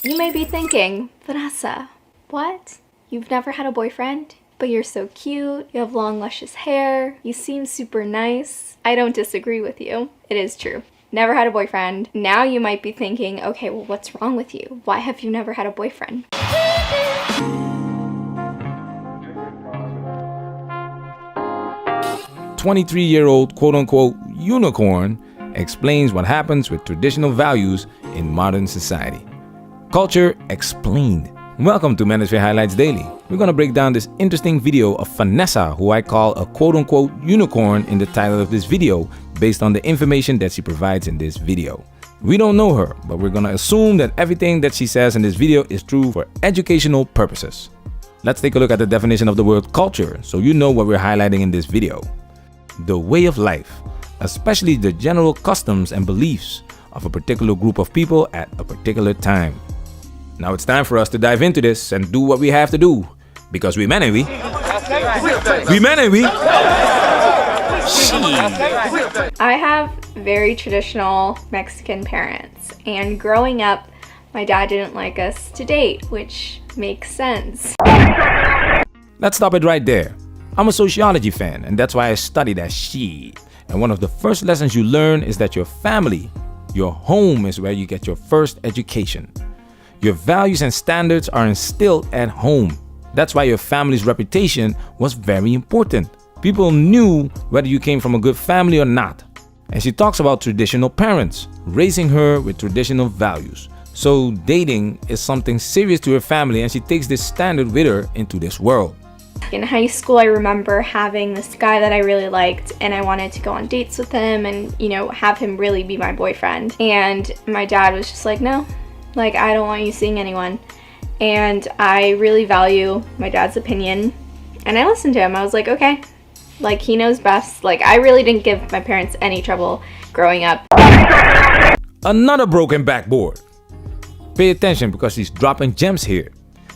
You may be thinking, Vanessa, what? You've never had a boyfriend? But you're so cute, you have long luscious hair, you seem super nice. I don't disagree with you. It is true. Never had a boyfriend. Now you might be thinking, okay, well, what's wrong with you? Why have you never had a boyfriend? 23-year-old quote-unquote unicorn explains what happens with traditional values in modern society. Culture Explained. Welcome to Manosphere Highlights Daily. We're going to break down this interesting video of Vanessa, who I call a quote-unquote unicorn in the title of this video based on the information that she provides in this video. We don't know her, but we're going to assume that everything that she says in this video is true for educational purposes. Let's take a look at the definition of the word culture so you know what we're highlighting in this video. The way of life, especially the general customs and beliefs of a particular group of people at a particular time. Now it's time for us to dive into this and do what we have to do, because we men, ain't we? We men, ain't we? I have very traditional Mexican parents, and growing up, my dad didn't like us to date, which makes sense. Let's stop it right there. I'm a sociology fan, and that's why I study that shit. And one of the first lessons you learn is that your family, your home, is where you get your first education. Your values and standards are instilled at home. That's why your family's reputation was very important. People knew whether you came from a good family or not. And she talks about traditional parents, raising her with traditional values. So dating is something serious to her family, and she takes this standard with her into this world. In high school, I remember having this guy that I really liked, and I wanted to go on dates with him and, have him really be my boyfriend. And my dad was just like, no, I don't want you seeing anyone. And I really value my dad's opinion, and I listened to him. I was like, okay, he knows best. I really didn't give my parents any trouble growing up. Another broken backboard. Pay attention, because she's dropping gems here.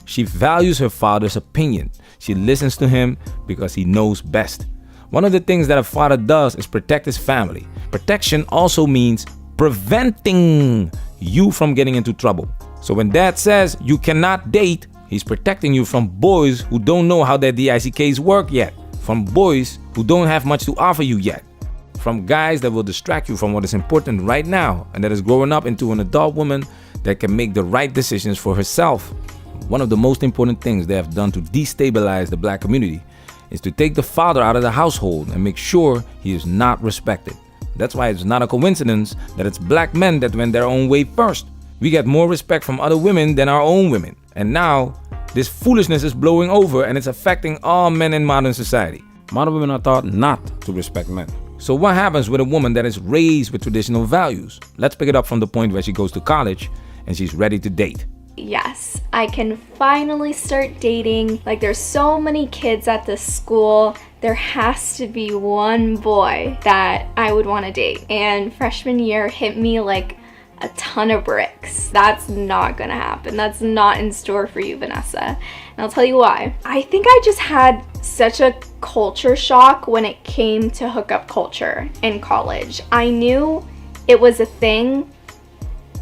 She values her father's opinion. She listens to him because he knows best. One of the things that a father does is protect his family. Protection also means preventing you from getting into trouble. So when dad says you cannot date, he's protecting you from boys who don't know how their DICKs work yet, from boys who don't have much to offer you yet, from guys that will distract you from what is important right now, and that is growing up into an adult woman that can make the right decisions for herself. One of the most important things they have done to destabilize the black community is to take the father out of the household and make sure he is not respected. That's why it's not a coincidence that it's black men that went their own way first. We get more respect from other women than our own women. And now, this foolishness is blowing over, and it's affecting all men in modern society. Modern women are taught not to respect men. So what happens with a woman that is raised with traditional values? Let's pick it up from the point where she goes to college and she's ready to date. Yes, I can finally start dating. There's so many kids at this school. There has to be one boy that I would want to date. And freshman year hit me like a ton of bricks. That's not gonna happen. That's not in store for you, Vanessa. And I'll tell you why. I think I just had such a culture shock when it came to hookup culture in college. I knew it was a thing,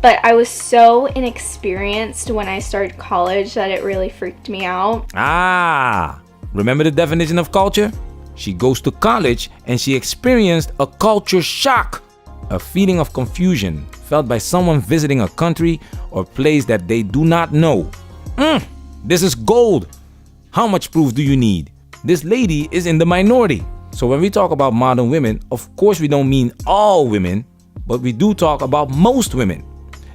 but I was so inexperienced when I started college that it really freaked me out. Remember the definition of culture? She goes to college and she experienced a culture shock, a feeling of confusion felt by someone visiting a country or place that they do not know. This is gold. How much proof do you need? This lady is in the minority. So when we talk about modern women, of course we don't mean all women, but we do talk about most women.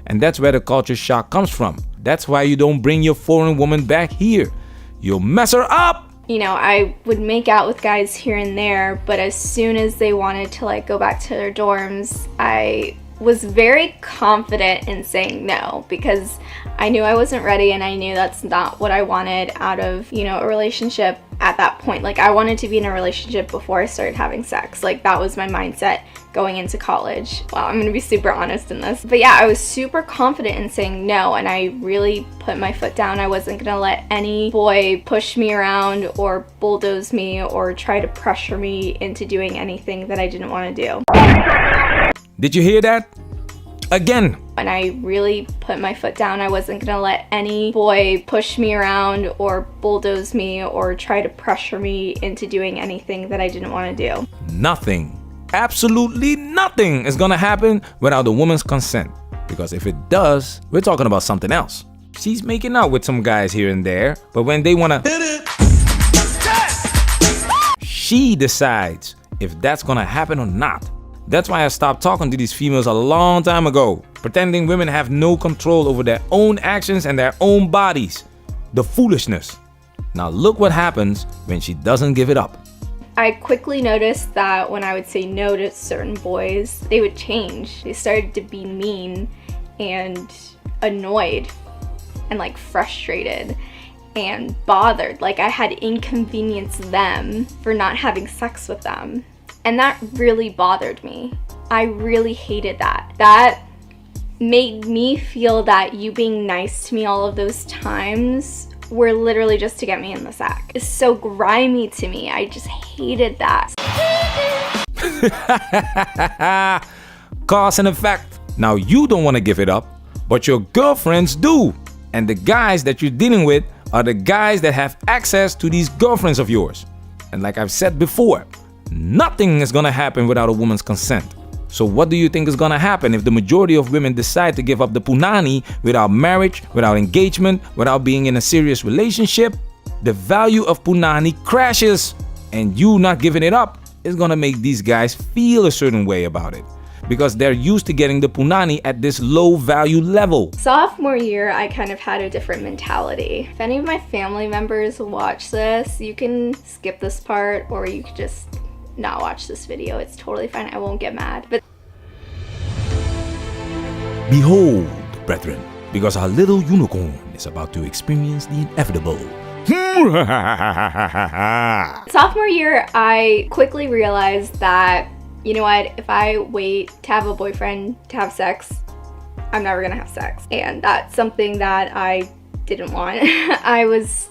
And that's where the culture shock comes from. That's why you don't bring your foreign woman back here. You'll mess her up. I would make out with guys here and there, but as soon as they wanted to go back to their dorms, I was very confident in saying no, because I knew I wasn't ready, and I knew that's not what I wanted out of, a relationship at that point. I wanted to be in a relationship before I started having sex. That was my mindset going into college. Wow, I'm gonna be super honest in this. But yeah, I was super confident in saying no, and I really put my foot down. I wasn't gonna let any boy push me around or bulldoze me or try to pressure me into doing anything that I didn't want to do. Did you hear that? Again, And I really put my foot down. I wasn't gonna let any boy push me around or bulldoze me or try to pressure me into doing anything that I didn't want to do. Nothing, absolutely nothing is gonna happen without a woman's consent. Because if it does, we're talking about something else. She's making out with some guys here and there, but when they wanna hit it, she decides if that's gonna happen or not. That's why I stopped talking to these females a long time ago, pretending women have no control over their own actions and their own bodies. The foolishness. Now look what happens when she doesn't give it up. I quickly noticed that when I would say no to certain boys, they would change. They started to be mean and annoyed and like frustrated and bothered. Like I had inconvenienced them for not having sex with them. And that really bothered me. I really hated that. That made me feel that you being nice to me all of those times were literally just to get me in the sack. It's so grimy to me. I just hated that. Cause and effect. Now you don't want to give it up, but your girlfriends do. And the guys that you're dealing with are the guys that have access to these girlfriends of yours. And like I've said before, nothing is gonna happen without a woman's consent. So what do you think is gonna happen if the majority of women decide to give up the punani without marriage, without engagement, without being in a serious relationship? The value of punani crashes, and you not giving it up is gonna make these guys feel a certain way about it, because they're used to getting the punani at this low value level. Sophomore year, I kind of had a different mentality. If any of my family members watch this, you can skip this part or you could just not watch this video. It's totally fine. I won't get mad. But behold, brethren, because our little unicorn is about to experience the inevitable. Sophomore year, I quickly realized that, you know what, if I wait to have a boyfriend to have sex, I'm never gonna have sex. And that's something that I didn't want. I was,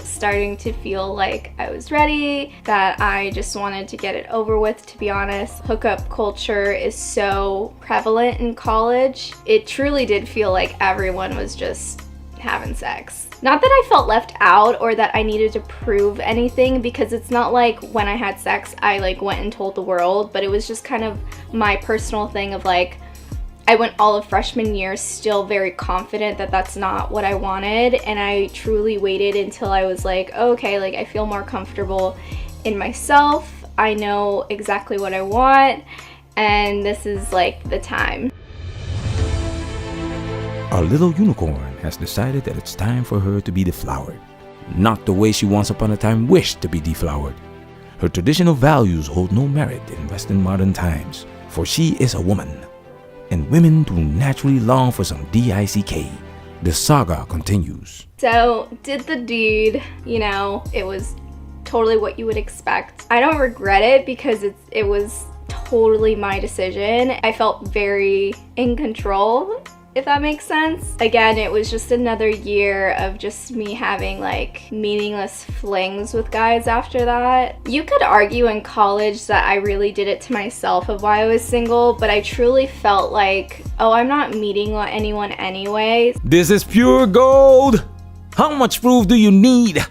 starting to feel like I was ready, that I just wanted to get it over with, to be honest. Hookup culture is so prevalent in college. It truly did feel like everyone was just having sex. Not that I felt left out or that I needed to prove anything, because it's not like when I had sex, I went and told the world, but it was just kind of my personal thing of I went all of freshman year still very confident that that's not what I wanted, and I truly waited until I was okay, I feel more comfortable in myself. I know exactly what I want, and this is the time. Our little unicorn has decided that it's time for her to be deflowered. Not the way she once upon a time wished to be deflowered. Her traditional values hold no merit in Western modern times, for she is a woman. And women do naturally long for some DICK. The saga continues. So, did the deed, it was totally what you would expect. I don't regret it because it was totally my decision. I felt very in control, if that makes sense. Again, it was just another year of just me having meaningless flings with guys after that. You could argue in college that I really did it to myself of why I was single, but I truly felt I'm not meeting anyone anyway. This is pure gold! How much proof do you need?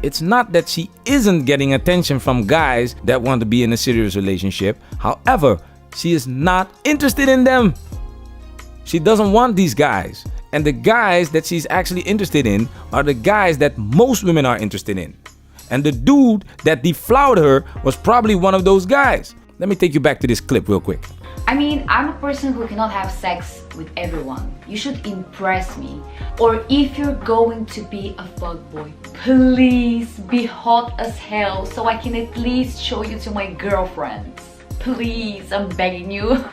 It's not that she isn't getting attention from guys that want to be in a serious relationship. However, she is not interested in them. She doesn't want these guys. And the guys that she's actually interested in are the guys that most women are interested in. And the dude that deflowered her was probably one of those guys. Let me take you back to this clip real quick. I'm a person who cannot have sex with everyone. You should impress me. Or if you're going to be a fuckboy, please be hot as hell so I can at least show you to my girlfriends. Please, I'm begging you.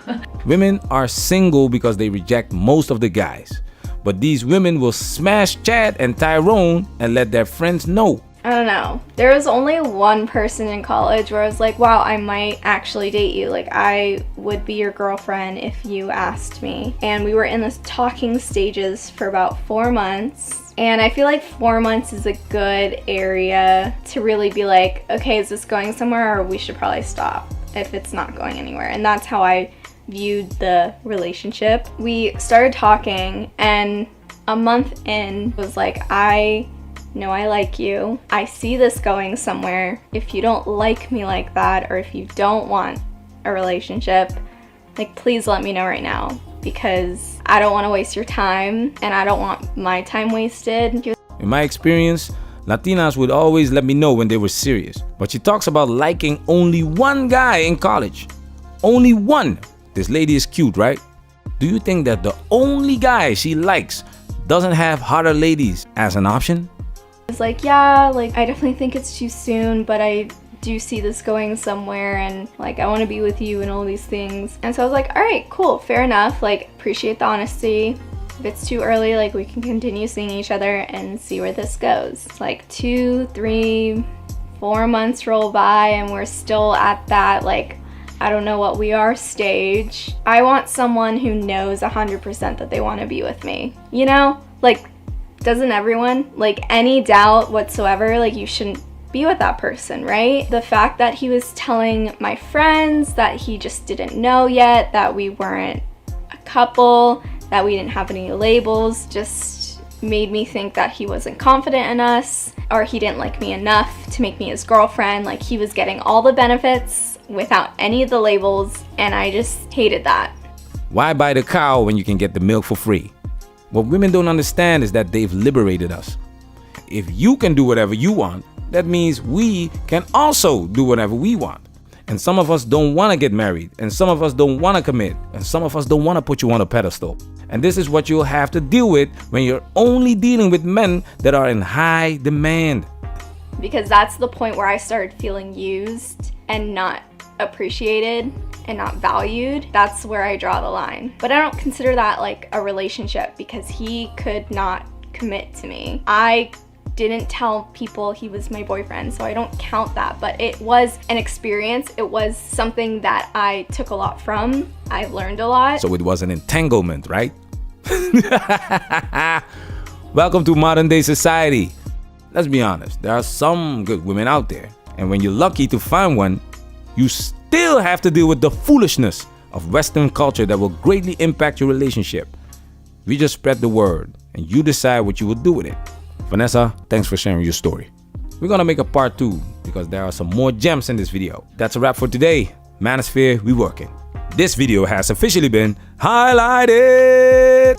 Women are single because they reject most of the guys. But these women will smash Chad and Tyrone and let their friends know. I don't know. There was only one person in college where I was wow, I might actually date you. I would be your girlfriend if you asked me. And we were in the talking stages for about 4 months. And I feel 4 months is a good area to really be okay, is this going somewhere, or we should probably stop if it's not going anywhere. And that's how I viewed the relationship. We started talking, and a month in was like, I know I like you. I see this going somewhere. If you don't like me like that, or if you don't want a relationship, like, please let me know right now, because I don't want to waste your time and I don't want my time wasted. In my experience, Latinas would always let me know when they were serious. But she talks about liking only one guy in college. Only one. This lady is cute, right? Do you think that the only guy she likes doesn't have hotter ladies as an option? It's like, yeah, like, I definitely think it's too soon, but I do see this going somewhere, and like, I want to be with you and all these things. And so I was like, all right, cool, fair enough. Like, appreciate the honesty. If it's too early, like, we can continue seeing each other and see where this goes. It's like 2, 3, 4 months roll by and we're still at that, like, I don't know what we are stage. I want someone who knows 100% that they want to be with me. You know? Like, doesn't everyone? Like, any doubt whatsoever, like, you shouldn't be with that person, right? The fact that he was telling my friends that he just didn't know yet, that we weren't a couple, that we didn't have any labels, just made me think that he wasn't confident in us, or he didn't like me enough to make me his girlfriend. Like, he was getting all the benefits without any of the labels, and I just hated that. Why buy the cow when you can get the milk for free? What women don't understand is that they've liberated us. If you can do whatever you want, that means we can also do whatever we want. And some of us don't want to get married, and some of us don't want to commit, and some of us don't want to put you on a pedestal. And this is what you'll have to deal with when you're only dealing with men that are in high demand. Because that's the point where I started feeling used and not appreciated and not valued. That's where I draw the line. But I don't consider that like a relationship, because he could not commit to me. I didn't tell people he was my boyfriend, so I don't count that. But it was an experience. It was something that I took a lot from. I learned a lot. So it was an entanglement, right? Welcome to modern day society. Let's be honest, there are some good women out there, and when you're lucky to find one, you still have to deal with the foolishness of Western culture that will greatly impact your relationship. We just spread the word, and you decide what you will do with it. Vanessa, thanks for sharing your story. We're gonna make a part 2 because there are some more gems in this video. That's a wrap for today. Manosphere, we working. This video has officially been highlighted.